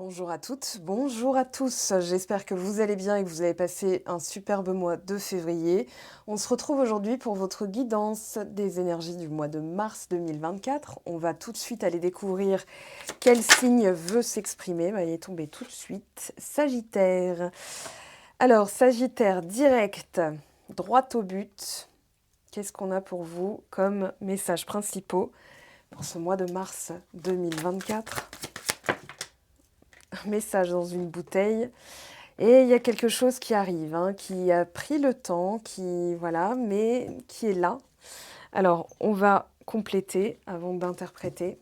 Bonjour à toutes, bonjour à tous. J'espère que vous allez bien et que vous avez passé un superbe mois de février. On se retrouve aujourd'hui pour votre guidance des énergies du mois de mars 2024. On va tout de suite aller découvrir quel signe veut s'exprimer. Il est tombé tout de suite. Sagittaire. Alors, Sagittaire direct, droit au but. Qu'est-ce qu'on a pour vous comme messages principaux pour ce mois de mars 2024 ? Message dans une bouteille et il y a quelque chose qui arrive, qui a pris le temps, mais qui est là. Alors, on va compléter avant d'interpréter.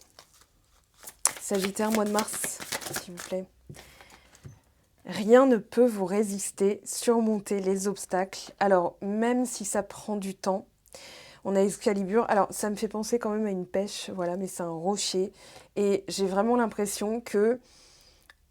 Sagittaire, mois de mars, s'il vous plaît. Rien ne peut vous résister, surmonter les obstacles. Alors, même si ça prend du temps, on a Excalibur. Alors, ça me fait penser quand même à une pêche, mais c'est un rocher. Et j'ai vraiment l'impression que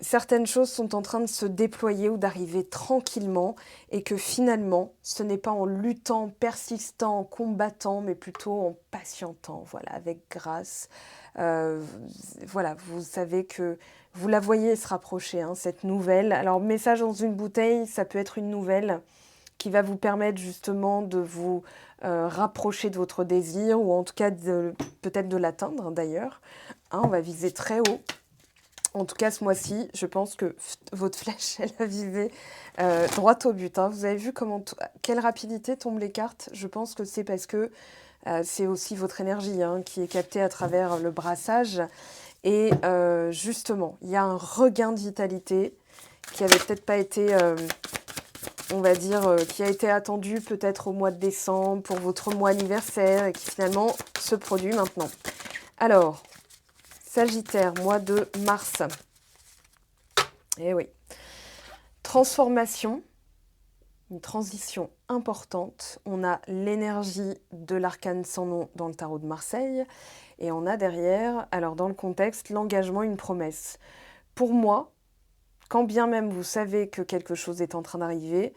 certaines choses sont en train de se déployer ou d'arriver tranquillement et que finalement, ce n'est pas en luttant, persistant, en combattant, mais plutôt en patientant, avec grâce. Vous savez que vous la voyez se rapprocher, cette nouvelle. Alors, message dans une bouteille, ça peut être une nouvelle qui va vous permettre justement de vous rapprocher de votre désir ou en tout cas peut-être de l'atteindre d'ailleurs. On va viser très haut. En tout cas, ce mois-ci, je pense que votre flèche, elle a visé droit au but. Vous avez vu quelle rapidité tombent les cartes? Je pense que c'est parce que c'est aussi votre énergie qui est captée à travers le brassage. Et justement, il y a un regain de vitalité qui avait peut-être pas été, qui a été attendu peut-être au mois de décembre pour votre mois anniversaire et qui finalement se produit maintenant. Alors, Sagittaire, mois de mars. Eh oui. Transformation, une transition importante. On a l'énergie de l'arcane sans nom dans le tarot de Marseille. Et on a derrière, alors dans le contexte, l'engagement, une promesse. Pour moi, quand bien même vous savez que quelque chose est en train d'arriver,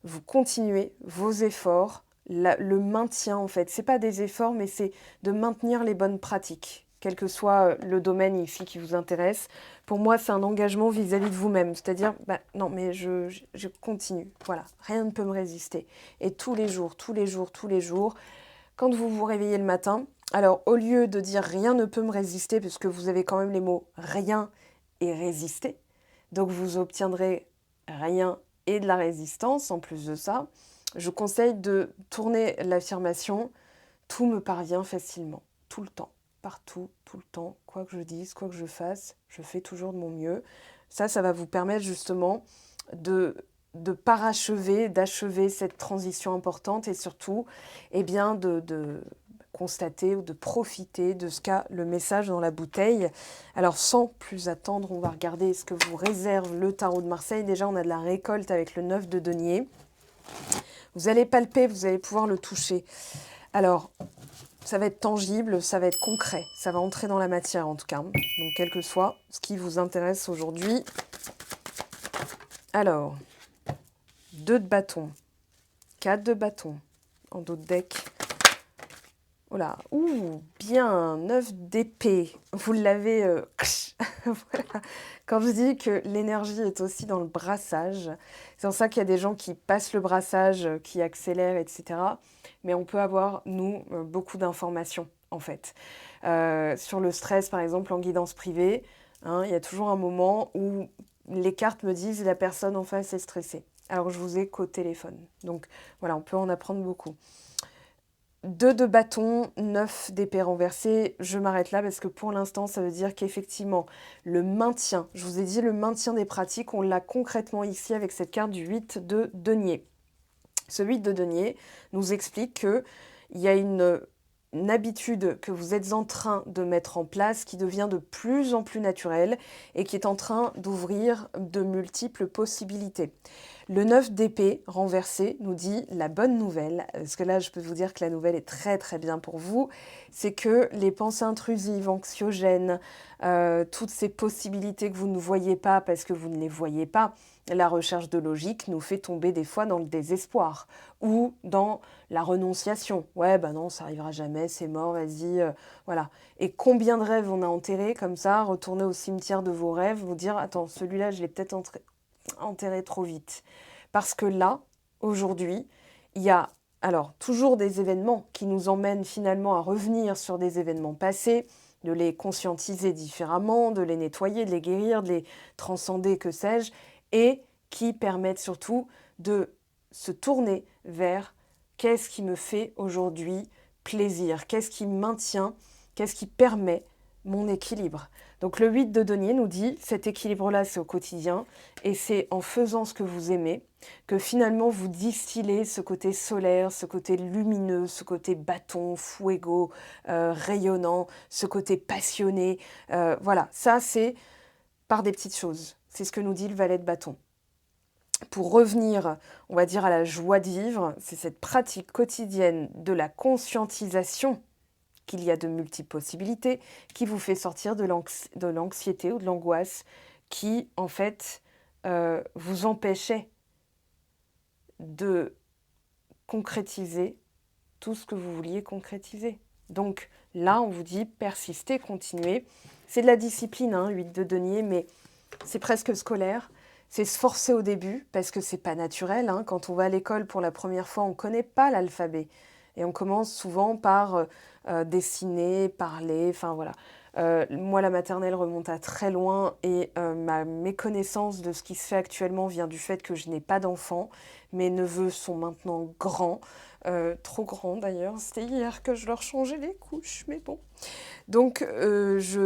vous continuez vos efforts, le maintien en fait. C'est pas des efforts, mais c'est de maintenir les bonnes pratiques, quel que soit le domaine ici qui vous intéresse. Pour moi, c'est un engagement vis-à-vis de vous-même. C'est-à-dire, non, mais je continue. Voilà, rien ne peut me résister. Et tous les jours, quand vous vous réveillez le matin, alors au lieu de dire rien ne peut me résister, parce que vous avez quand même les mots rien et résister, donc vous obtiendrez rien et de la résistance en plus de ça, je conseille de tourner l'affirmation « tout me parvient facilement », tout le temps, partout, tout le temps, quoi que je dise, quoi que je fasse, je fais toujours de mon mieux. Ça va vous permettre justement de parachever, d'achever cette transition importante et surtout de constater ou de profiter de ce qu'a le message dans la bouteille. Alors sans plus attendre, on va regarder ce que vous réserve le tarot de Marseille. Déjà, on a de la récolte avec le 9 de denier. Vous allez palper, vous allez pouvoir le toucher. Alors, ça va être tangible, ça va être concret, ça va entrer dans la matière en tout cas. Donc, quel que soit ce qui vous intéresse aujourd'hui. Alors, 2 de bâton, 4 de bâton en dos de deck. Oh là, bien, 9 d'épée. Vous l'avez... voilà. Quand je dis que l'énergie est aussi dans le brassage, c'est pour ça qu'il y a des gens qui passent le brassage, qui accélèrent, etc. Mais on peut avoir, nous, beaucoup d'informations, en fait. Sur le stress, par exemple, en guidance privée, il y a toujours un moment où les cartes me disent la personne en face est stressée. Alors, je vous ai qu'au téléphone. Donc, voilà, on peut en apprendre beaucoup. 2 de bâton, 9 d'épée renversée. Je m'arrête là parce que pour l'instant, ça veut dire qu'effectivement, le maintien, je vous ai dit le maintien des pratiques, on l'a concrètement ici avec cette carte du 8 de denier. Ce 8 de denier nous explique qu'il y a une habitude que vous êtes en train de mettre en place qui devient de plus en plus naturelle et qui est en train d'ouvrir de multiples possibilités. Le 9 d'épée renversé nous dit la bonne nouvelle, parce que là je peux vous dire que la nouvelle est très très bien pour vous, c'est que les pensées intrusives, anxiogènes, toutes ces possibilités que vous ne voyez pas parce que vous ne les voyez pas, la recherche de logique nous fait tomber des fois dans le désespoir ou dans la renonciation. Ouais, bah non, ça arrivera jamais, c'est mort, vas-y, voilà. Et combien de rêves on a enterrés comme ça, retourner au cimetière de vos rêves, vous dire, attends, celui-là, je l'ai peut-être enterré trop vite. Parce que là, aujourd'hui, il y a alors toujours des événements qui nous emmènent finalement à revenir sur des événements passés, de les conscientiser différemment, de les nettoyer, de les guérir, de les transcender, que sais-je, et qui permettent surtout de se tourner vers qu'est-ce qui me fait aujourd'hui plaisir, qu'est-ce qui maintient, qu'est-ce qui permet mon équilibre. Donc le 8 de denier nous dit, cet équilibre-là, c'est au quotidien, et c'est en faisant ce que vous aimez, que finalement vous distillez ce côté solaire, ce côté lumineux, ce côté bâton, fuego, rayonnant, ce côté passionné. Voilà, ça c'est par des petites choses. C'est ce que nous dit le valet de bâton. Pour revenir, on va dire, à la joie de vivre, c'est cette pratique quotidienne de la conscientisation qu'il y a de multiples possibilités, qui vous fait sortir de l'anxiété ou de l'angoisse qui, en fait, vous empêchait de concrétiser tout ce que vous vouliez concrétiser. Donc là, on vous dit persistez, continuez. C'est de la discipline, 8 de denier, mais c'est presque scolaire. C'est se forcer au début, parce que c'est pas naturel. Quand on va à l'école pour la première fois, on ne connaît pas l'alphabet. Et on commence souvent par dessiner, parler, enfin voilà. Moi, la maternelle remonte à très loin et ma méconnaissance de ce qui se fait actuellement vient du fait que je n'ai pas d'enfants. Mes neveux sont maintenant grands, trop grands d'ailleurs. C'était hier que je leur changeais les couches, mais bon. Donc,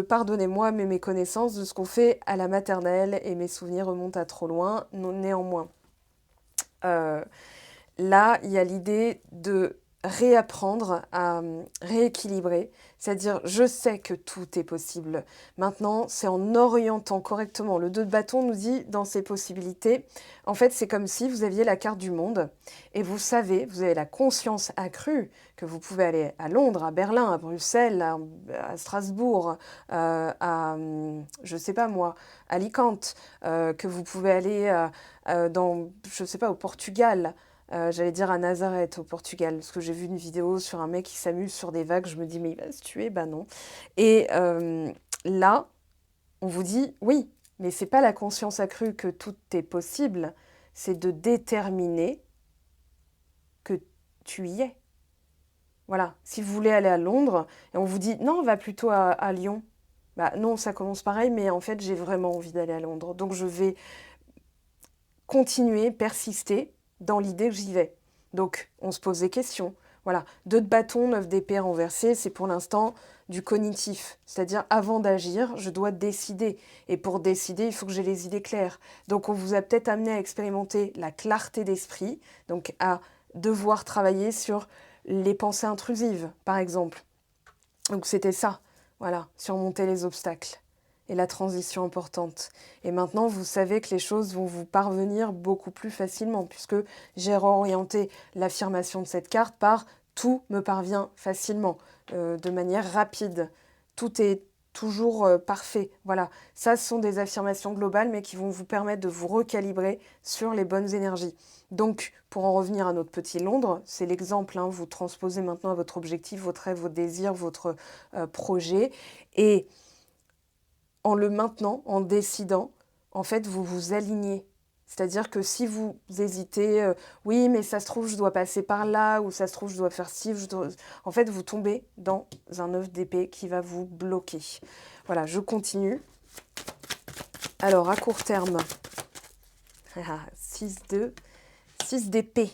pardonnez-moi mes méconnaissances de ce qu'on fait à la maternelle et mes souvenirs remontent à trop loin. Néanmoins, là, il y a l'idée de réapprendre à rééquilibrer, c'est-à-dire je sais que tout est possible. Maintenant, c'est en orientant correctement. Le 2 de bâton nous dit dans ses possibilités, en fait, c'est comme si vous aviez la carte du monde et vous savez, vous avez la conscience accrue que vous pouvez aller à Londres, à Berlin, à Bruxelles, à Strasbourg, je sais pas moi, à Alicante, que vous pouvez aller dans, je sais pas, au Portugal. J'allais dire à Nazareth, au Portugal, parce que j'ai vu une vidéo sur un mec qui s'amuse sur des vagues. Je me dis, mais il va se tuer, bah non. Et là, on vous dit, oui, mais c'est pas la conscience accrue que tout est possible, c'est de déterminer que tu y es. Voilà, si vous voulez aller à Londres, et on vous dit, non, on va plutôt à Lyon. Bah non, ça commence pareil, mais en fait, j'ai vraiment envie d'aller à Londres. Donc je vais continuer, persister dans l'idée que j'y vais. Donc, on se pose des questions. Voilà, 2 de bâton, 9 d'épée renversé, c'est pour l'instant du cognitif. C'est-à-dire, avant d'agir, je dois décider. Et pour décider, il faut que j'ai les idées claires. Donc, on vous a peut-être amené à expérimenter la clarté d'esprit, donc à devoir travailler sur les pensées intrusives, par exemple. Donc, c'était ça, voilà, surmonter les obstacles et la transition importante. Et maintenant, vous savez que les choses vont vous parvenir beaucoup plus facilement, puisque j'ai réorienté l'affirmation de cette carte par « tout me parvient facilement de manière rapide. Tout est toujours parfait. Voilà, ça, ce sont des affirmations globales, mais qui vont vous permettre de vous recalibrer sur les bonnes énergies. Donc, pour en revenir à notre petit Londres, c'est l'exemple, vous transposez maintenant à votre objectif, votre rêve, votre désir, votre projet, et en le maintenant, en décidant, en fait, vous vous alignez. C'est-à-dire que si vous hésitez, oui, mais ça se trouve, je dois passer par là, ou ça se trouve, je dois faire ci, en fait, vous tombez dans un œuf d'épée qui va vous bloquer. Voilà, je continue. Alors, à court terme, 6 d'épée.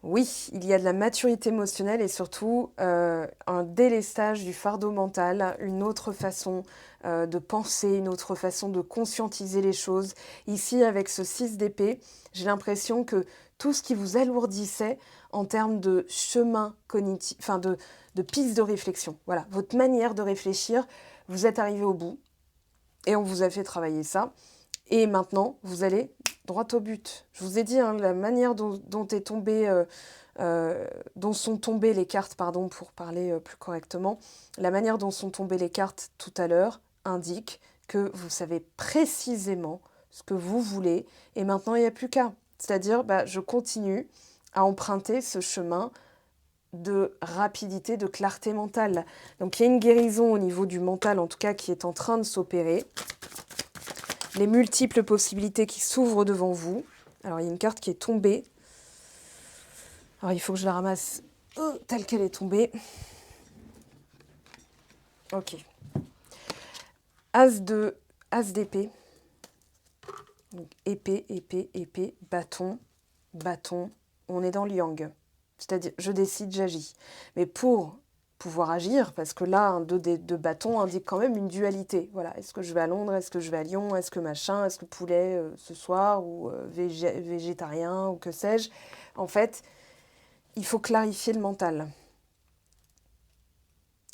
Oui, il y a de la maturité émotionnelle et surtout un délestage du fardeau mental, une autre façon de penser, une autre façon de conscientiser les choses. Ici, avec ce 6 d'épée, j'ai l'impression que tout ce qui vous alourdissait en termes de chemin cognitif, enfin de piste de réflexion, voilà, votre manière de réfléchir, vous êtes arrivé au bout et on vous a fait travailler ça. Et maintenant, vous allez droit au but. Je vous ai dit, hein, la manière dont sont tombées les cartes, pardon, pour parler plus correctement, la manière dont sont tombées les cartes tout à l'heure indique que vous savez précisément ce que vous voulez et maintenant il n'y a plus qu'à. C'est-à-dire, je continue à emprunter ce chemin de rapidité, de clarté mentale. Donc il y a une guérison au niveau du mental, en tout cas, qui est en train de s'opérer. Les multiples possibilités qui s'ouvrent devant vous. Alors il y a une carte qui est tombée. Alors il faut que je la ramasse telle qu'elle est tombée. Ok. As d'épée. Donc, épée, bâton. On est dans le yang. C'est-à-dire, je décide, j'agis. Mais pour pouvoir agir, parce que là, un 2 de bâton indique quand même une dualité. Voilà, est-ce que je vais à Londres, est-ce que je vais à Lyon, est-ce que machin, est-ce que poulet ce soir, ou végétarien, ou que sais-je. En fait, il faut clarifier le mental.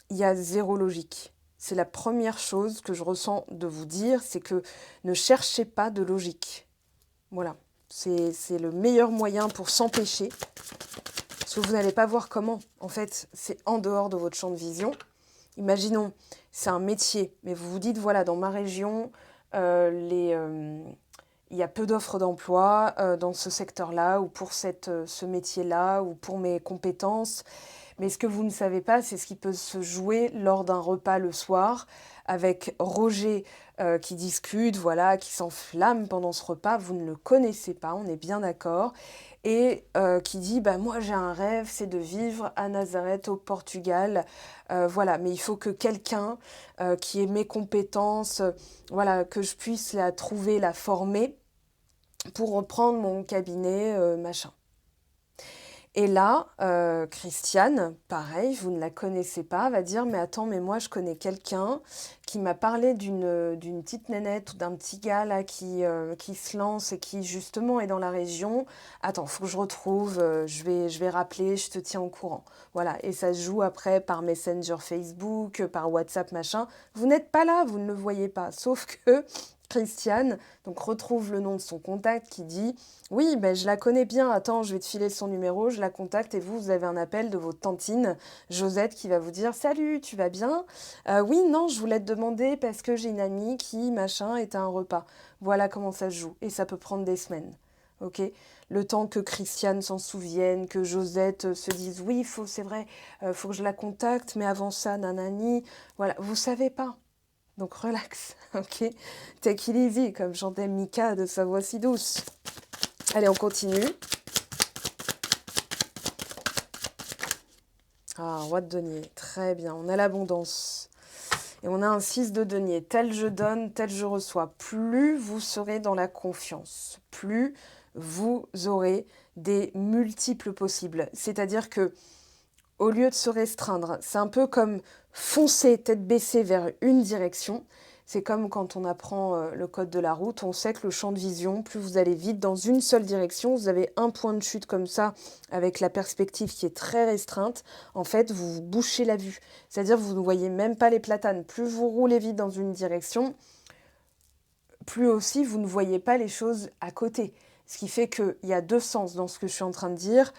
Il y a zéro logique. C'est la première chose que je ressens de vous dire, c'est que ne cherchez pas de logique. Voilà, c'est le meilleur moyen pour s'empêcher. Parce que vous n'allez pas voir comment. En fait, c'est en dehors de votre champ de vision. Imaginons, c'est un métier, mais vous vous dites, voilà, dans ma région, il y a peu d'offres d'emploi dans ce secteur-là, ou pour ce métier-là, ou pour mes compétences. Mais ce que vous ne savez pas, c'est ce qui peut se jouer lors d'un repas le soir, avec Roger qui discute, voilà, qui s'enflamme pendant ce repas. Vous ne le connaissez pas, on est bien d'accord. Et qui dit, moi j'ai un rêve, c'est de vivre à Nazareth au Portugal. Voilà, mais il faut que quelqu'un qui ait mes compétences, voilà, que je puisse la trouver, la former pour reprendre mon cabinet, machin. Et là, Christiane, pareil, vous ne la connaissez pas, va dire, mais attends, mais moi je connais quelqu'un qui m'a parlé d'une petite nénette ou d'un petit gars là qui se lance et qui justement est dans la région. Attends, faut que je retrouve, je vais rappeler, je te tiens au courant. Voilà, et ça se joue après par Messenger Facebook, par WhatsApp, machin. Vous n'êtes pas là, vous ne le voyez pas, sauf que Christiane donc retrouve le nom de son contact qui dit « Oui, je la connais bien, attends, je vais te filer son numéro, je la contacte et vous avez un appel de votre tantine Josette qui va vous dire « Salut, tu vas bien ? Oui, non, je voulais te demander parce que j'ai une amie qui, machin, est à un repas. » Voilà comment ça se joue et ça peut prendre des semaines. Ok, le temps que Christiane s'en souvienne, que Josette se dise « Oui, c'est vrai, faut que je la contacte, mais avant ça, nanani. » Voilà, vous savez pas. Donc relax, ok? Take it easy, comme chantait Mika de sa voix si douce. Allez, on continue. Ah, roi de denier, très bien, on a l'abondance. Et on a un 6 de denier, tel je donne, tel je reçois. Plus vous serez dans la confiance, plus vous aurez des multiples possibles. C'est-à-dire que au lieu de se restreindre, c'est un peu comme foncer tête baissée vers une direction. C'est comme quand on apprend le code de la route, on sait que le champ de vision, plus vous allez vite dans une seule direction, vous avez un point de chute comme ça, avec la perspective qui est très restreinte, en fait, vous bouchez la vue. C'est-à-dire vous ne voyez même pas les platanes. Plus vous roulez vite dans une direction, plus aussi vous ne voyez pas les choses à côté. Ce qui fait qu'il y a deux sens dans ce que je suis en train de dire.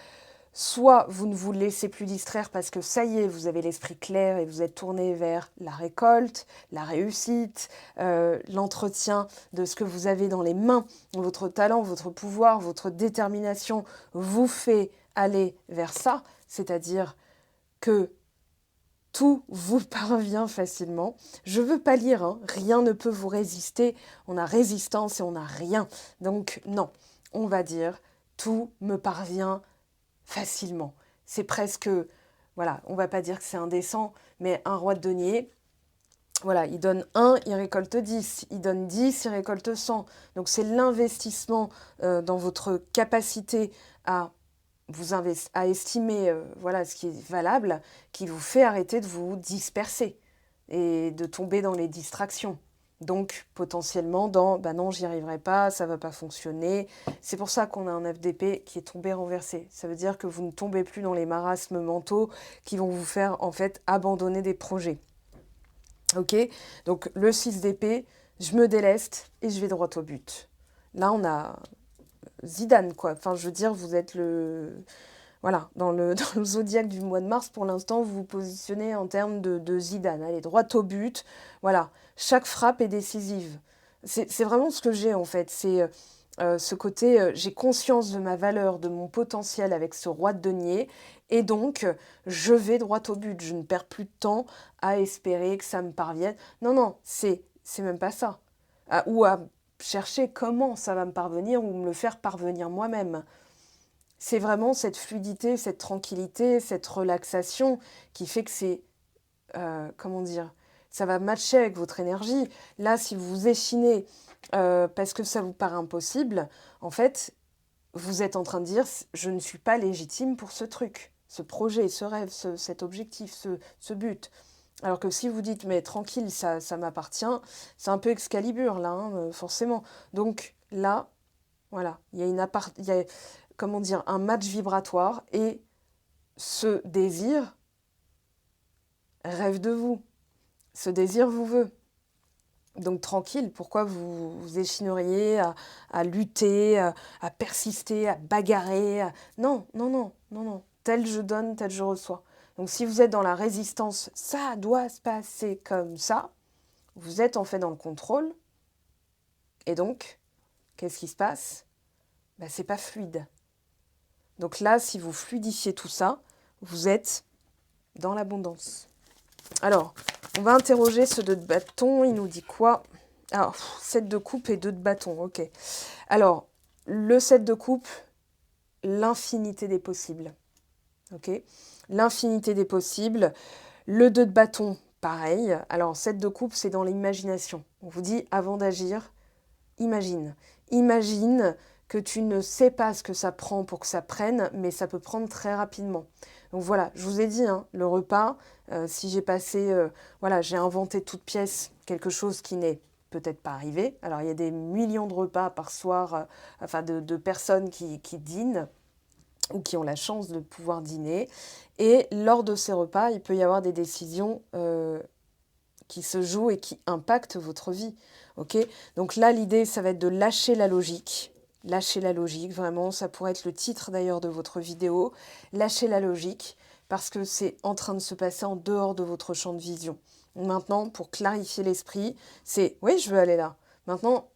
Soit vous ne vous laissez plus distraire parce que ça y est, vous avez l'esprit clair et vous êtes tourné vers la récolte, la réussite, l'entretien de ce que vous avez dans les mains. Votre talent, votre pouvoir, votre détermination vous fait aller vers ça, c'est-à-dire que tout vous parvient facilement. Je ne veux pas lire, hein, rien ne peut vous résister. On a résistance et on n'a rien. Donc non, on va dire tout me parvient facilement. C'est presque, voilà, on va pas dire que c'est indécent, mais un roi de denier, voilà, il donne 1, il récolte 10. Il donne 10, il récolte 100. Donc c'est l'investissement dans votre capacité à à estimer voilà, ce qui est valable qui vous fait arrêter de vous disperser et de tomber dans les distractions. Donc, potentiellement, dans « non, j'y arriverai pas, ça va pas fonctionner ». C'est pour ça qu'on a un FDP qui est tombé renversé. Ça veut dire que vous ne tombez plus dans les marasmes mentaux qui vont vous faire, en fait, abandonner des projets. Ok ? Donc, le 6 d'épée, je me déleste et je vais droit au but. Là, on a Zidane, quoi. Enfin, je veux dire, vous êtes le... Voilà, dans le zodiaque du mois de mars, pour l'instant, vous vous positionnez en termes de Zidane. Allez, droit au but. Voilà, chaque frappe est décisive. C'est vraiment ce que j'ai, en fait. C'est ce côté, j'ai conscience de ma valeur, de mon potentiel avec ce roi de denier. Et donc, je vais droit au but. Je ne perds plus de temps à espérer que ça me parvienne. Non, non, c'est même pas ça. Ou à chercher comment ça va me parvenir ou me le faire parvenir moi-même. C'est vraiment cette fluidité, cette tranquillité, cette relaxation qui fait que c'est, comment dire, ça va matcher avec votre énergie. Là, si vous vous échinez parce que ça vous paraît impossible, en fait, vous êtes en train de dire, je ne suis pas légitime pour ce truc, ce projet, ce rêve, cet objectif, ce but. Alors que si vous dites, mais tranquille, ça m'appartient, c'est un peu Excalibur, là, hein, forcément. Donc là, voilà, il y a, comment dire, un match vibratoire et ce désir rêve de vous. Ce désir vous veut. Donc tranquille, pourquoi vous vous échineriez à lutter, à persister, à bagarrer Non, non, non, non, non. Tel je donne, tel je reçois. Donc si vous êtes dans la résistance, ça doit se passer comme ça, vous êtes en fait dans le contrôle. Et donc, qu'est-ce qui se passe? Ben, c'est pas fluide. Donc là, si vous fluidifiez tout ça, vous êtes dans l'abondance. Alors, on va interroger ce 2 de bâton. Il nous dit quoi? Alors, 7 de coupe et 2 de bâton, ok. Alors, le 7 de coupe, l'infinité des possibles. Ok? L'infinité des possibles. Le 2 de bâton, pareil. Alors, 7 de coupe, c'est dans l'imagination. On vous dit, avant d'agir, imagine. Imagine que tu ne sais pas ce que ça prend pour que ça prenne, mais ça peut prendre très rapidement. Donc voilà, je vous ai dit, hein, le repas, si j'ai passé, voilà, j'ai inventé toute pièce quelque chose qui n'est peut-être pas arrivé. Alors il y a des millions de repas par soir, enfin de personnes qui dînent ou qui ont la chance de pouvoir dîner. Et lors de ces repas, il peut y avoir des décisions qui se jouent et qui impactent votre vie. Ok? Donc là, l'idée, ça va être de lâcher la logique. Lâcher la logique, vraiment, ça pourrait être le titre d'ailleurs de votre vidéo. Lâcher la logique, parce que c'est en train de se passer en dehors de votre champ de vision. Maintenant, pour clarifier l'esprit, c'est oui, je veux aller là. Maintenant,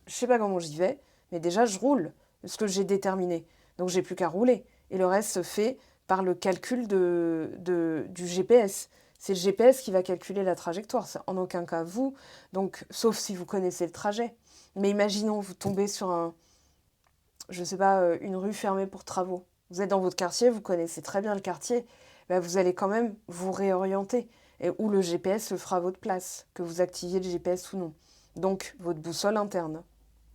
je sais pas comment j'y vais, mais déjà, je roule, ce que j'ai déterminé. Donc, j'ai plus qu'à rouler. Et le reste se fait par le calcul du GPS. C'est le GPS qui va calculer la trajectoire, c'est en aucun cas vous, donc sauf si vous connaissez le trajet. Mais imaginons, vous tombez sur je sais pas, une rue fermée pour travaux. Vous êtes dans votre quartier, vous connaissez très bien le quartier, ben vous allez quand même vous réorienter. Ou le GPS le fera à votre place, que vous activiez le GPS ou non. Donc, votre boussole interne,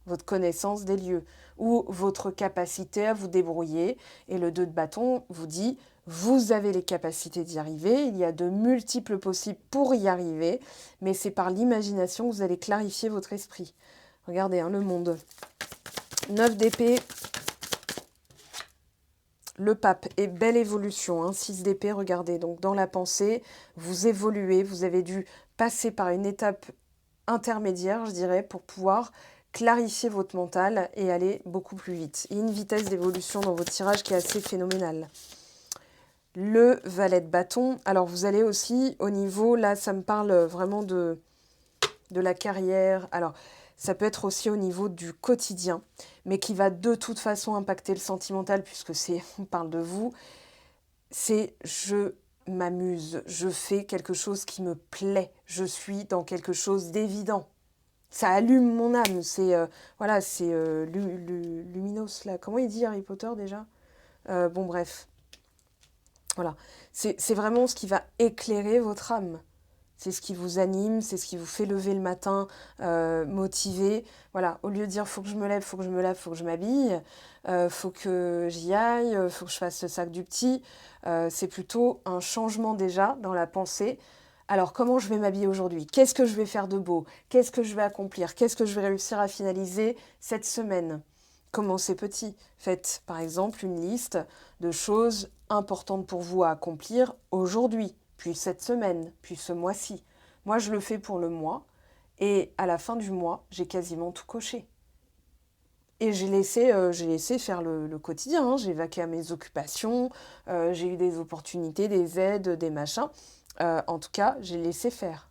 votre connaissance des lieux, ou votre capacité à vous débrouiller. Et le 2 de bâton vous dit, vous avez les capacités d'y arriver, il y a de multiples possibles pour y arriver, mais c'est par l'imagination que vous allez clarifier votre esprit. Regardez, hein, le monde. 9 d'épée, le pape est belle évolution, hein, 6 d'épée, regardez, donc dans la pensée, vous évoluez, vous avez dû passer par une étape intermédiaire, je dirais, pour pouvoir clarifier votre mental et aller beaucoup plus vite. Il y a une vitesse d'évolution dans votre tirage qui est assez phénoménale. Le valet de bâton, alors vous allez aussi au niveau, là ça me parle vraiment de la carrière, alors ça peut être aussi au niveau du quotidien, mais qui va de toute façon impacter le sentimental puisque on parle de vous, c'est je m'amuse, je fais quelque chose qui me plaît, je suis dans quelque chose d'évident. Ça allume mon âme, c'est voilà, c'est luminos là. Comment il dit Harry Potter déjà? Bon bref, voilà. C'est vraiment ce qui va éclairer votre âme. C'est ce qui vous anime, c'est ce qui vous fait lever le matin, motivé. Voilà, au lieu de dire faut que je me lève, faut que je me lave, faut que je m'habille, faut que j'y aille, faut que je fasse le sac du petit. C'est plutôt un changement déjà dans la pensée. Alors, comment je vais m'habiller aujourd'hui? Qu'est-ce que je vais faire de beau? Qu'est-ce que je vais accomplir? Qu'est-ce que je vais réussir à finaliser cette semaine? Commencez petit. Faites, par exemple, une liste de choses importantes pour vous à accomplir aujourd'hui, puis cette semaine, puis ce mois-ci. Moi, je le fais pour le mois, et à la fin du mois, j'ai quasiment tout coché. Et j'ai laissé faire le quotidien, hein. J'ai vaqué à mes occupations, j'ai eu des opportunités, des aides, des machins. En tout cas, j'ai laissé faire.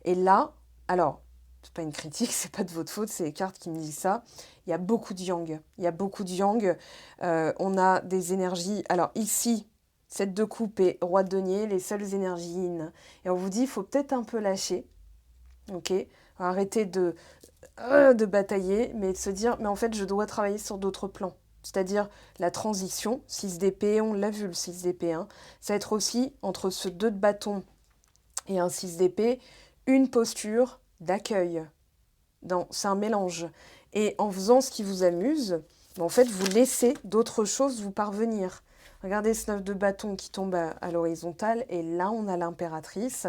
Et là, alors, c'est pas une critique, c'est pas de votre faute, c'est les cartes qui me disent ça. Il y a beaucoup de yang. Il y a beaucoup de yang. On a des énergies. Alors ici, 7 de coupe et roi de denier, les seules énergies yin. Et on vous dit, il faut peut-être un peu lâcher. Ok, arrêter de batailler, mais de se dire, mais en fait, je dois travailler sur d'autres plans. C'est-à-dire la transition, 6 d'épée, on l'a vu le 6 d'épée, hein. Ça va être aussi, entre ce 2 de bâton et un 6 d'épée, une posture d'accueil. C'est un mélange. Et en faisant ce qui vous amuse, en fait, vous laissez d'autres choses vous parvenir. Regardez ce 9 de bâton qui tombe à l'horizontale, et là, on a l'impératrice.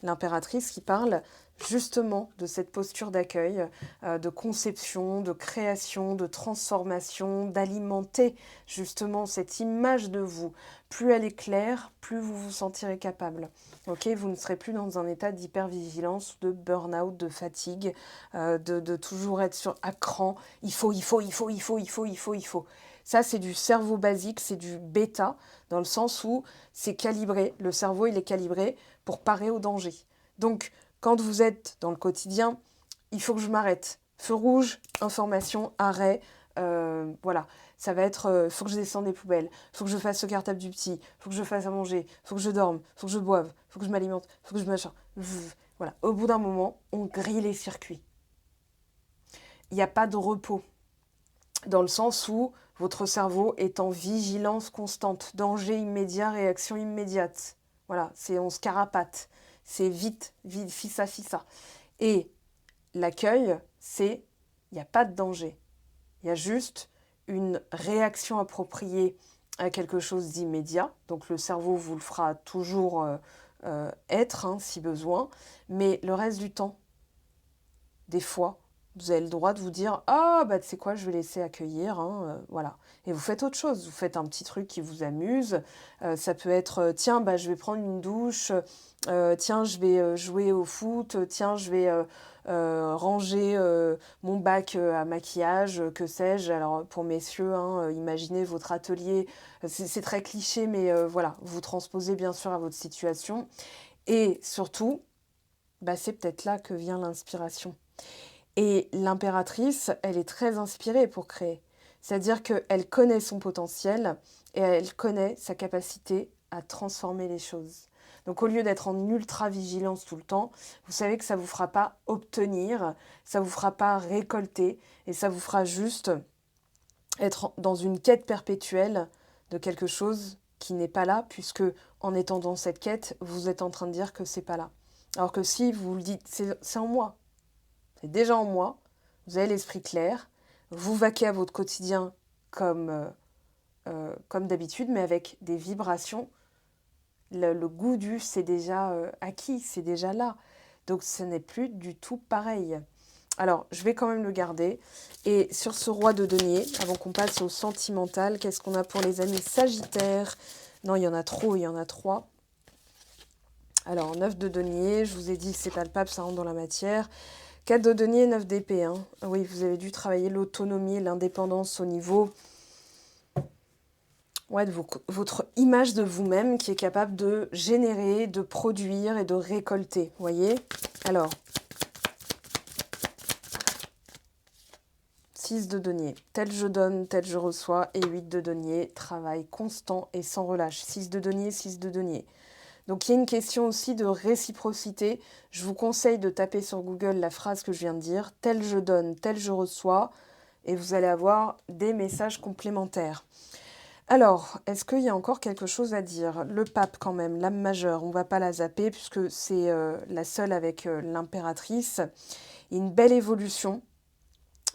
L'impératrice qui parle justement de cette posture d'accueil, de conception, de création, de transformation, d'alimenter justement cette image de vous. Plus elle est claire, plus vous vous sentirez capable. Ok, vous ne serez plus dans un état d'hypervigilance, de burn-out, de fatigue, de toujours être à cran. Il faut. Ça, c'est du cerveau basique, c'est du bêta, dans le sens où c'est calibré. Le cerveau, il est calibré pour parer au danger. Donc, quand vous êtes dans le quotidien, il faut que je m'arrête. Feu rouge, information, arrêt, voilà. Ça va être, il faut que je descende des poubelles, il faut que je fasse le cartable du petit, il faut que je fasse à manger, il faut que je dorme, il faut que je boive, il faut que je m'alimente, il faut que je machin. Voilà. Au bout d'un moment, on grille les circuits. Il n'y a pas de repos, dans le sens où votre cerveau est en vigilance constante, danger immédiat, réaction immédiate. Voilà, on se carapate, c'est vite, fissa. Et l'accueil, il n'y a pas de danger. Il y a juste une réaction appropriée à quelque chose d'immédiat. Donc le cerveau vous le fera toujours être, hein, si besoin. Mais le reste du temps, des fois, vous avez le droit de vous dire « Ah, bah tu sais quoi, je vais laisser accueillir. Hein, voilà. » Et vous faites autre chose. Vous faites un petit truc qui vous amuse. Ça peut être « Tiens, bah, je vais prendre une douche. Tiens, je vais jouer au foot. Tiens, je vais ranger mon bac à maquillage. Que sais-je ?» Alors, pour messieurs, hein, imaginez votre atelier. C'est très cliché, mais voilà. Vous transposez bien sûr à votre situation. Et surtout, bah, c'est peut-être là que vient l'inspiration. Et l'impératrice, elle est très inspirée pour créer. C'est-à-dire qu'elle connaît son potentiel et elle connaît sa capacité à transformer les choses. Donc au lieu d'être en ultra-vigilance tout le temps, vous savez que ça ne vous fera pas obtenir, ça ne vous fera pas récolter, et ça vous fera juste être dans une quête perpétuelle de quelque chose qui n'est pas là, puisque en étant dans cette quête, vous êtes en train de dire que c'est pas là. Alors que si vous le dites, c'est en moi, c'est déjà en moi, vous avez l'esprit clair, vous vaquez à votre quotidien comme d'habitude, mais avec des vibrations. Le goût du c'est déjà acquis, c'est déjà là. Donc ce n'est plus du tout pareil. Alors, je vais quand même le garder. Et sur ce roi de denier, avant qu'on passe au sentimental, qu'est-ce qu'on a pour les amis sagittaires? Non, il y en a trop, il y en a 3. Alors, 9 de denier, je vous ai dit que c'est palpable, ça rentre dans la matière. 4 de denier, 9 d'épée. Hein. Oui, vous avez dû travailler l'autonomie, l'indépendance au niveau de votre image de vous-même qui est capable de générer, de produire et de récolter. Vous voyez? Alors, 6 de denier. Tel je donne, tel je reçois. Et 8 de denier. Travail constant et sans relâche. 6 de denier, 6 de denier. Donc il y a une question aussi de réciprocité. Je vous conseille de taper sur Google la phrase que je viens de dire. Tel je donne, tel je reçois. Et vous allez avoir des messages complémentaires. Alors, est-ce qu'il y a encore quelque chose à dire? Le pape quand même, l'âme majeure, on ne va pas la zapper puisque c'est la seule avec l'impératrice. Il y a une belle évolution.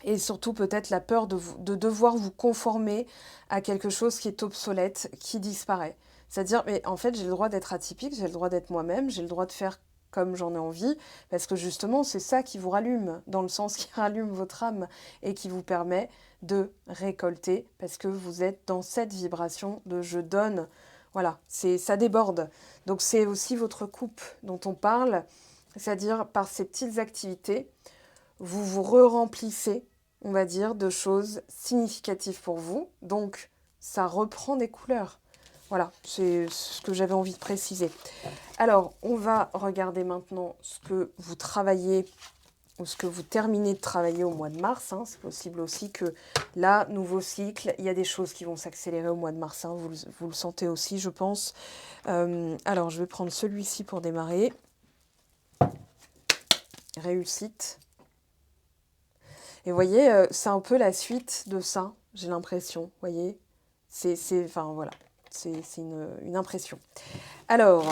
Et surtout peut-être la peur de devoir vous conformer à quelque chose qui est obsolète, qui disparaît. C'est-à-dire, mais en fait, j'ai le droit d'être atypique, j'ai le droit d'être moi-même, j'ai le droit de faire comme j'en ai envie, parce que justement, c'est ça qui vous rallume, dans le sens qui rallume votre âme et qui vous permet de récolter, parce que vous êtes dans cette vibration de je donne. Voilà, ça déborde. Donc c'est aussi votre coupe dont on parle, c'est-à-dire par ces petites activités, vous vous re-remplissez on va dire, de choses significatives pour vous. Donc, ça reprend des couleurs. Voilà, c'est ce que j'avais envie de préciser. Alors, on va regarder maintenant ce que vous travaillez ou ce que vous terminez de travailler au mois de mars. C'est possible aussi que là, nouveau cycle, il y a des choses qui vont s'accélérer au mois de mars. Vous le sentez aussi, je pense. Alors, je vais prendre celui-ci pour démarrer. Réussite. Et vous voyez, c'est un peu la suite de ça, j'ai l'impression. Vous voyez, enfin voilà, c'est une impression. Alors,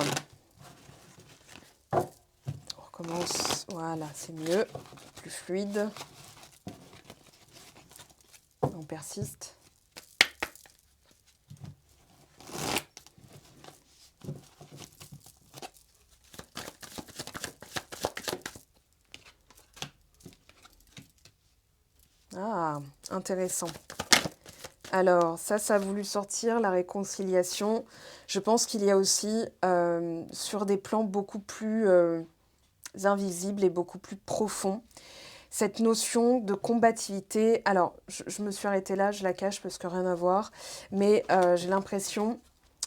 on recommence. Voilà, c'est mieux, plus fluide. On persiste. Ah, intéressant. Alors, ça a voulu sortir, la réconciliation. Je pense qu'il y a aussi, sur des plans beaucoup plus invisibles et beaucoup plus profonds, cette notion de combativité. Alors, je me suis arrêtée là, je la cache parce que rien à voir, mais j'ai l'impression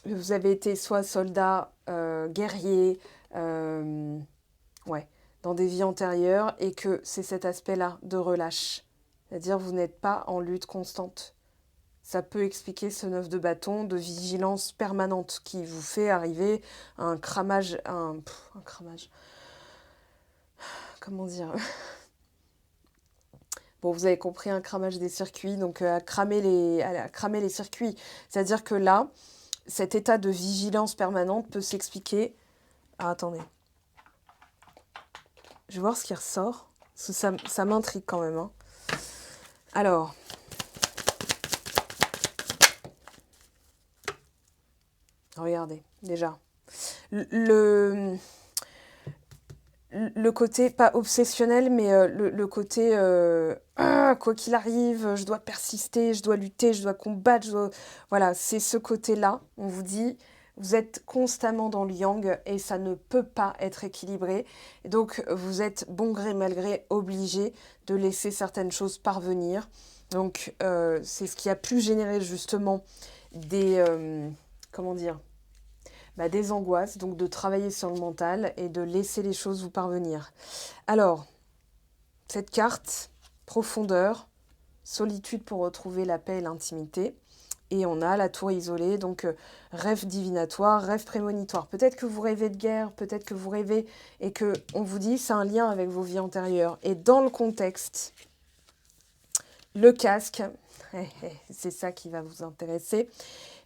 que vous avez été soit soldat, guerrier, ouais, dans des vies antérieures, et que c'est cet aspect-là de relâche. C'est-à-dire vous n'êtes pas en lutte constante. Ça peut expliquer ce 9 de bâton de vigilance permanente qui vous fait arriver à un cramage, un cramage, comment dire? Bon, vous avez compris, un cramage des circuits, donc à cramer les circuits. C'est-à-dire que là, cet état de vigilance permanente peut s'expliquer... Ah, attendez. Je vais voir ce qui ressort. Ça m'intrigue quand même. Alors... Regardez, déjà. Le côté, pas obsessionnel, mais le côté, quoi qu'il arrive, je dois persister, je dois lutter, je dois combattre. Voilà, c'est ce côté-là. On vous dit, vous êtes constamment dans le yang et ça ne peut pas être équilibré. Et donc, vous êtes bon gré mal gré obligé de laisser certaines choses parvenir. Donc, c'est ce qui a pu générer justement des... comment dire, des angoisses, donc de travailler sur le mental et de laisser les choses vous parvenir. Alors, cette carte, profondeur, solitude pour retrouver la paix et l'intimité. Et on a la tour isolée, donc rêve divinatoire, rêve prémonitoire. Peut-être que vous rêvez de guerre, peut-être que vous rêvez et que on vous dit c'est un lien avec vos vies antérieures. Et dans le contexte, le casque, c'est ça qui va vous intéresser.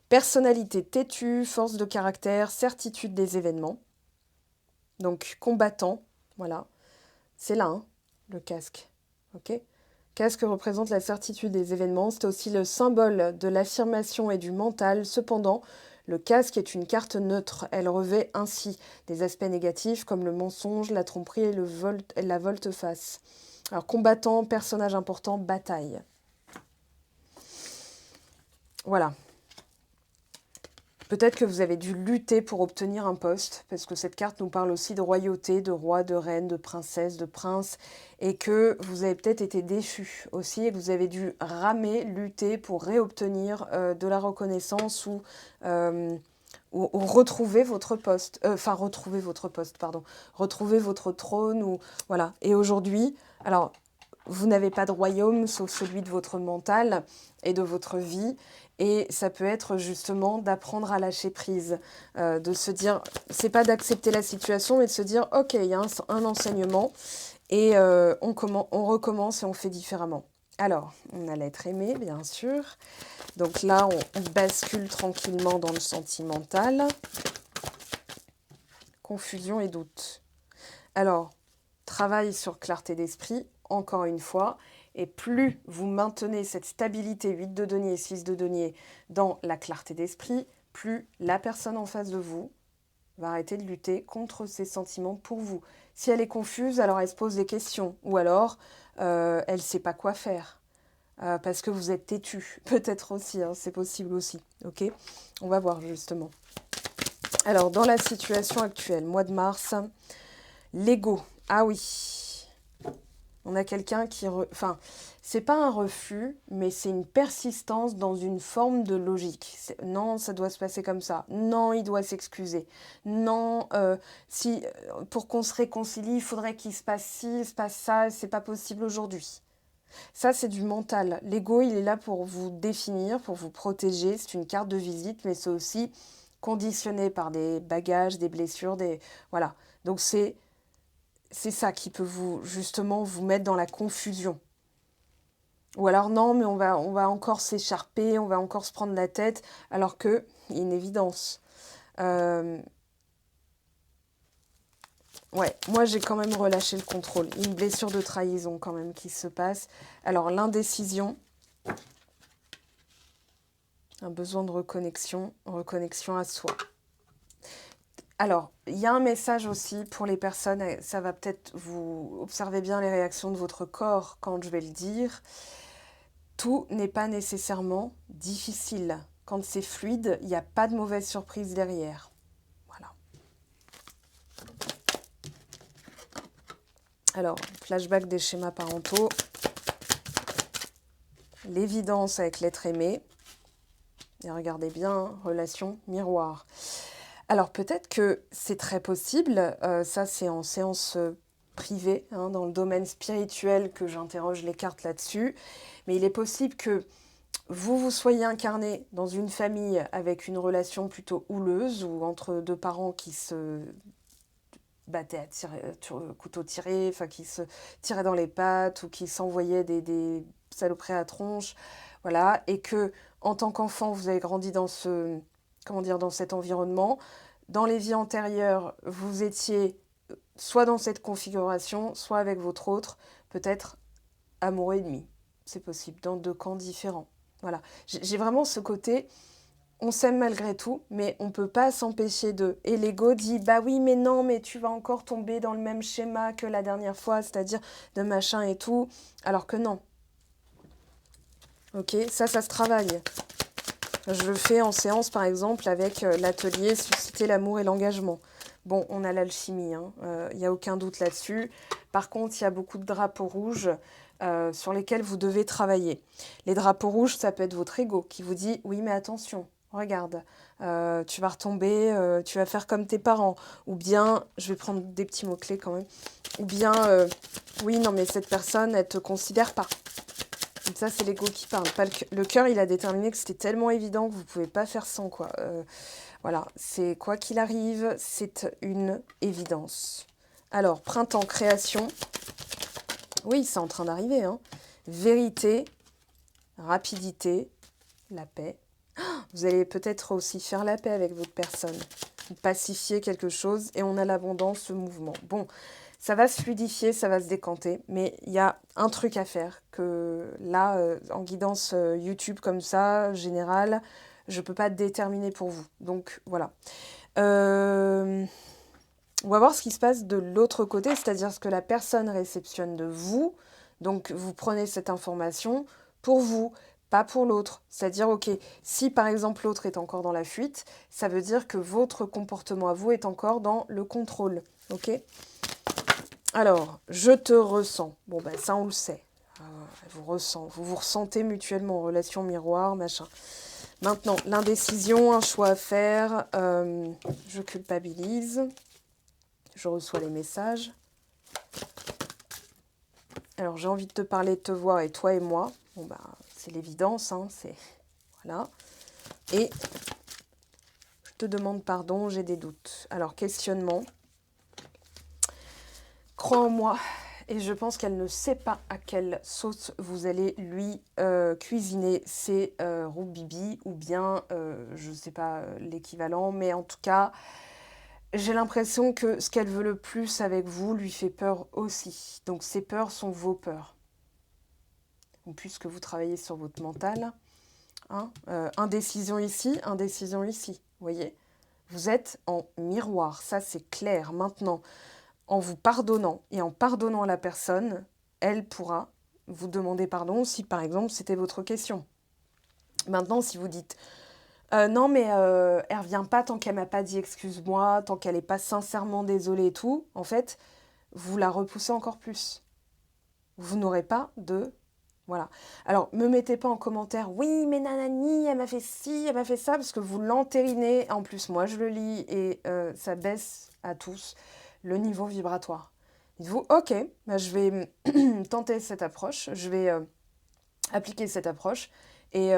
Personnalité têtue, force de caractère, certitude des événements. Donc combattant, voilà. C'est là, le casque. Ok ? Casque représente la certitude des événements. C'est aussi le symbole de l'affirmation et du mental. Cependant, le casque est une carte neutre. Elle revêt ainsi des aspects négatifs comme le mensonge, la tromperie et la volte-face. Alors combattant, personnage important, bataille. Voilà. Peut-être que vous avez dû lutter pour obtenir un poste, parce que cette carte nous parle aussi de royauté, de roi, de reine, de princesse, de prince, et que vous avez peut-être été déchu aussi, et que vous avez dû ramer, lutter pour réobtenir de la reconnaissance ou retrouver votre poste, retrouver votre trône, ou voilà. Et aujourd'hui, alors, vous n'avez pas de royaume sauf celui de votre mental et de votre vie. Et ça peut être justement d'apprendre à lâcher prise, de se dire, c'est pas d'accepter la situation, mais de se dire, ok, il y a un enseignement et on recommence et on fait différemment. Alors, on a l'être aimé, bien sûr. Donc là, on bascule tranquillement dans le sentimental. Confusion et doute. Alors, travail sur clarté d'esprit, encore une fois. Et plus vous maintenez cette stabilité 8 de denier, 6 de denier dans la clarté d'esprit, plus la personne en face de vous va arrêter de lutter contre ses sentiments pour vous. Si elle est confuse, alors elle se pose des questions. Ou alors, elle ne sait pas quoi faire. Parce que vous êtes têtu. Peut-être aussi, c'est possible aussi. Ok ? On va voir justement. Alors, dans la situation actuelle, mois de mars, l'ego. Ah oui. On a quelqu'un enfin, c'est pas un refus, mais c'est une persistance dans une forme de logique. Non, ça doit se passer comme ça. Non, il doit s'excuser. Non, si pour qu'on se réconcilie, il faudrait qu'il se passe ci, il se passe ça, c'est pas possible aujourd'hui. Ça, c'est du mental. L'ego, il est là pour vous définir, pour vous protéger. C'est une carte de visite, mais c'est aussi conditionné par des bagages, des blessures, des... Voilà. Donc c'est ça qui peut justement, vous mettre dans la confusion. Ou alors, non, mais on va encore s'écharper, on va encore se prendre la tête, alors que, il y a une évidence. Ouais, moi j'ai quand même relâché le contrôle. Une blessure de trahison quand même qui se passe. Alors l'indécision, un besoin de reconnexion, reconnexion à soi. Alors, il y a un message aussi pour les personnes, ça va peut-être vous observer bien les réactions de votre corps quand je vais le dire. Tout n'est pas nécessairement difficile. Quand c'est fluide, il n'y a pas de mauvaise surprise derrière. Voilà. Alors, flashback des schémas parentaux. L'évidence avec l'être aimé. Et regardez bien, relation miroir. Alors peut-être que c'est très possible, ça c'est en séance privée, hein, dans le domaine spirituel que j'interroge les cartes là-dessus, mais il est possible que vous soyez incarné dans une famille avec une relation plutôt houleuse ou entre deux parents qui se battaient à couteau tiré, enfin qui se tiraient dans les pattes ou qui s'envoyaient des saloperies à tronche, voilà, et que en tant qu'enfant vous avez grandi dans dans cet environnement. Dans les vies antérieures, vous étiez soit dans cette configuration, soit avec votre autre, peut-être amoureux ennemi. C'est possible, dans deux camps différents. Voilà. J'ai vraiment ce côté, on s'aime malgré tout, mais on ne peut pas s'empêcher de... Et l'ego dit, bah oui, mais non, mais tu vas encore tomber dans le même schéma que la dernière fois, c'est-à-dire de machin et tout, alors que non. Ok, ça se travaille. Je le fais en séance, par exemple, avec l'atelier Susciter l'amour et l'engagement. Bon, on a l'alchimie, hein, y a aucun doute là-dessus. Par contre, il y a beaucoup de drapeaux rouges sur lesquels vous devez travailler. Les drapeaux rouges, ça peut être votre ego qui vous dit « Oui, mais attention, regarde, tu vas retomber, tu vas faire comme tes parents. » Ou bien, je vais prendre des petits mots-clés quand même. Ou bien, oui, non, mais cette personne, elle ne te considère pas. » Ça, c'est l'ego qui parle. Pas le cœur, il a déterminé que c'était tellement évident que vous ne pouvez pas faire sans, quoi. Voilà, c'est quoi qu'il arrive, c'est une évidence. Alors, printemps, création. Oui, c'est en train d'arriver, hein. Vérité, rapidité, la paix. Vous allez peut-être aussi faire la paix avec votre personne. Pacifier quelque chose et on a l'abondance, ce mouvement. Bon, ça va se fluidifier, ça va se décanter, mais il y a un truc à faire que là, en guidance YouTube comme ça, générale, je ne peux pas déterminer pour vous. Donc voilà. On va voir ce qui se passe de l'autre côté, c'est-à-dire ce que la personne réceptionne de vous. Donc vous prenez cette information pour vous, pas pour l'autre. C'est-à-dire, ok, si par exemple l'autre est encore dans la fuite, ça veut dire que votre comportement à vous est encore dans le contrôle. Ok ? Alors, je te ressens. Bon, ben ça, on le sait. Vous vous ressentez mutuellement, relation miroir, machin. Maintenant, l'indécision, un choix à faire. Je culpabilise. Je reçois les messages. Alors, j'ai envie de te parler, de te voir, et toi et moi. Bon, ben, c'est l'évidence, hein, c'est... Voilà. Et je te demande pardon, j'ai des doutes. Alors, questionnement. Crois en moi. Et je pense qu'elle ne sait pas à quelle sauce vous allez lui cuisiner ses roubibi ou bien, je ne sais pas l'équivalent, mais en tout cas, j'ai l'impression que ce qu'elle veut le plus avec vous lui fait peur aussi. Donc ces peurs sont vos peurs. Donc, puisque vous travaillez sur votre mental, hein, indécision ici, indécision ici, vous voyez. Vous êtes en miroir, ça c'est clair. Maintenant, en vous pardonnant et en pardonnant la personne, elle pourra vous demander pardon si, par exemple, c'était votre question. Maintenant, si vous dites non, mais elle revient pas tant qu'elle m'a pas dit excuse-moi, tant qu'elle n'est pas sincèrement désolée et tout, en fait, vous la repoussez encore plus. vous n'aurez pas de... Voilà. Alors, me mettez pas en commentaire, oui, mais nanani, elle m'a fait ci, elle m'a fait ça, parce que vous l'entérinez. En plus, moi, je le lis et ça baisse à tous le niveau vibratoire. Dites-vous, ok, bah, je vais tenter cette approche, je vais appliquer cette approche et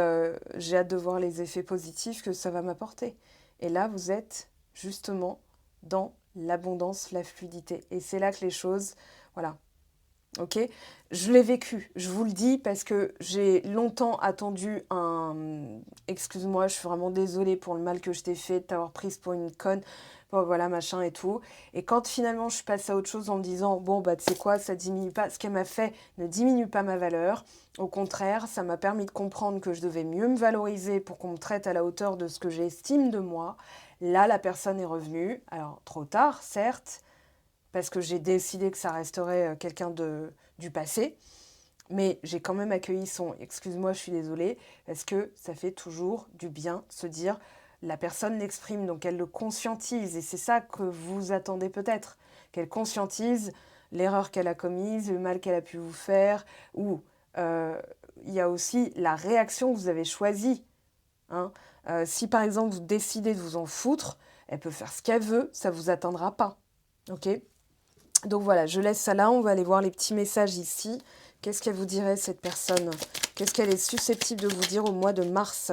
j'ai hâte de voir les effets positifs que ça va m'apporter. Et là, vous êtes justement dans l'abondance, la fluidité. Et c'est là que les choses, voilà, ok, je l'ai vécu, je vous le dis, parce que j'ai longtemps attendu un... Excuse-moi, je suis vraiment désolée pour le mal que je t'ai fait, de t'avoir prise pour une conne, bon, voilà, machin et tout. Et quand finalement je suis passée à autre chose en me disant, bon, bah tu sais quoi, ça diminue pas, ce qu'elle m'a fait ne diminue pas ma valeur. Au contraire, ça m'a permis de comprendre que je devais mieux me valoriser pour qu'on me traite à la hauteur de ce que j'estime de moi. Là, la personne est revenue, alors trop tard, certes, parce que j'ai décidé que ça resterait quelqu'un du passé. Mais j'ai quand même accueilli son excuse-moi, je suis désolée, parce que ça fait toujours du bien de se dire la personne l'exprime, donc elle le conscientise. Et c'est ça que vous attendez peut-être, qu'elle conscientise l'erreur qu'elle a commise, le mal qu'elle a pu vous faire, ou il y a aussi la réaction que vous avez choisie. Hein. Si par exemple vous décidez de vous en foutre, elle peut faire ce qu'elle veut, ça ne vous atteindra pas. Ok ? Donc voilà, je laisse ça là, on va aller voir les petits messages ici. Qu'est-ce qu'elle vous dirait, cette personne? Qu'est-ce qu'elle est susceptible de vous dire au mois de mars?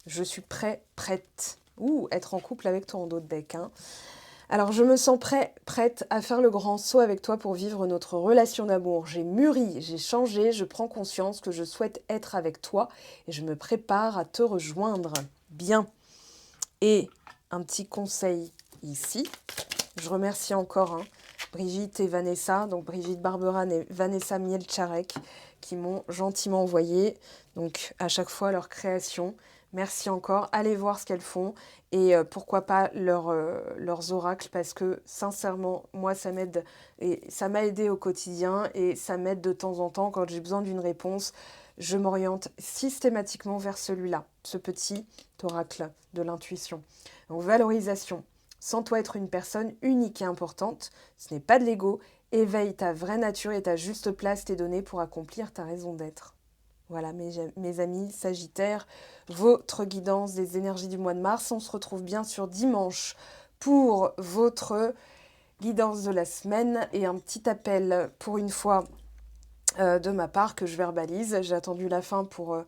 Je suis prête. Ouh, être en couple avec toi en dos de bec. Hein. Alors, je me sens prête à faire le grand saut avec toi pour vivre notre relation d'amour. J'ai mûri, j'ai changé, je prends conscience que je souhaite être avec toi et je me prépare à te rejoindre. Bien. Et un petit conseil ici. Je remercie encore Brigitte et Vanessa, donc Brigitte Barberan et Vanessa Mielcharek, qui m'ont gentiment envoyé donc à chaque fois leur création. Merci encore, allez voir ce qu'elles font et pourquoi pas leurs oracles, parce que sincèrement, moi ça m'aide et ça m'a aidé au quotidien et ça m'aide de temps en temps quand j'ai besoin d'une réponse. Je m'oriente systématiquement vers celui-là, ce petit oracle de l'intuition. Donc valorisation. Sens-toi être une personne unique et importante. Ce n'est pas de l'ego. Éveille ta vraie nature et ta juste place t'est donnée pour accomplir ta raison d'être. Voilà mes amis Sagittaires, votre guidance des énergies du mois de mars. On se retrouve bien sûr dimanche pour votre guidance de la semaine et un petit appel pour une fois de ma part que je verbalise. J'ai attendu la fin pour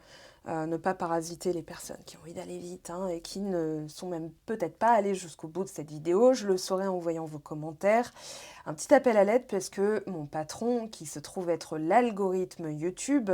ne pas parasiter les personnes qui ont envie d'aller vite et qui ne sont même peut-être pas allées jusqu'au bout de cette vidéo. Je le saurai en voyant vos commentaires. Un petit appel à l'aide parce que mon patron, qui se trouve être l'algorithme YouTube,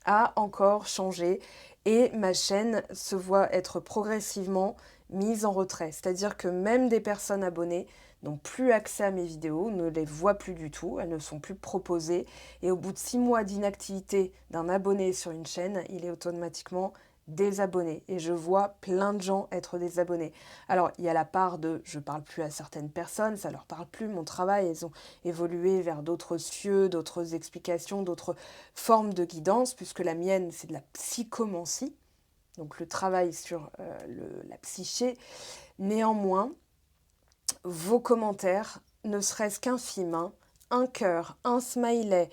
a encore changé et ma chaîne se voit être progressivement mise en retrait. C'est-à-dire que même des personnes abonnées n'ont plus accès à mes vidéos, ne les voient plus du tout, elles ne sont plus proposées. Et au bout de 6 mois d'inactivité d'un abonné sur une chaîne, il est automatiquement désabonné. Et je vois plein de gens être désabonnés. Alors, il y a la part de je parle plus à certaines personnes, ça leur parle plus, mon travail, elles ont évolué vers d'autres cieux, d'autres explications, d'autres formes de guidance, puisque la mienne, c'est de la psychomancie, donc le travail sur la psyché. Néanmoins, vos commentaires, ne serait-ce qu'infimes, un cœur, un smiley,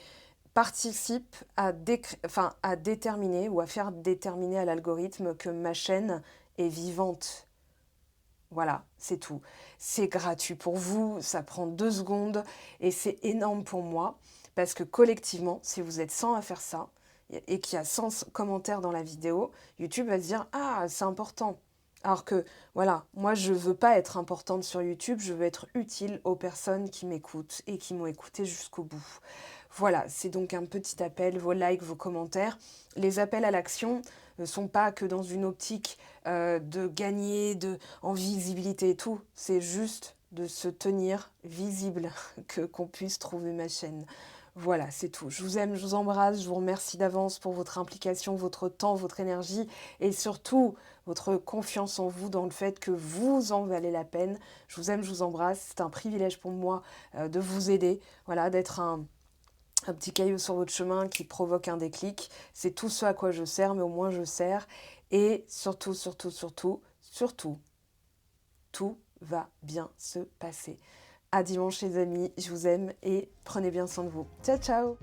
participent à déterminer ou à faire déterminer à l'algorithme que ma chaîne est vivante. Voilà, c'est tout. C'est gratuit pour vous, ça prend 2 secondes et c'est énorme pour moi parce que collectivement, si vous êtes 100 à faire ça et qu'il y a 100 commentaires dans la vidéo, YouTube va se dire « Ah, c'est important ». Alors que, voilà, moi je veux pas être importante sur YouTube, je veux être utile aux personnes qui m'écoutent et qui m'ont écouté jusqu'au bout. Voilà, c'est donc un petit appel, vos likes, vos commentaires. Les appels à l'action ne sont pas que dans une optique de gagner en visibilité et tout. C'est juste de se tenir visible, qu'on puisse trouver ma chaîne. Voilà, c'est tout. Je vous aime, je vous embrasse, je vous remercie d'avance pour votre implication, votre temps, votre énergie et surtout votre confiance en vous dans le fait que vous en valez la peine. Je vous aime, je vous embrasse. C'est un privilège pour moi de vous aider, voilà, d'être un petit caillou sur votre chemin qui provoque un déclic. C'est tout ce à quoi je sers, mais au moins je sers. Et surtout, tout va bien se passer. À dimanche les amis, je vous aime et prenez bien soin de vous. Ciao, ciao!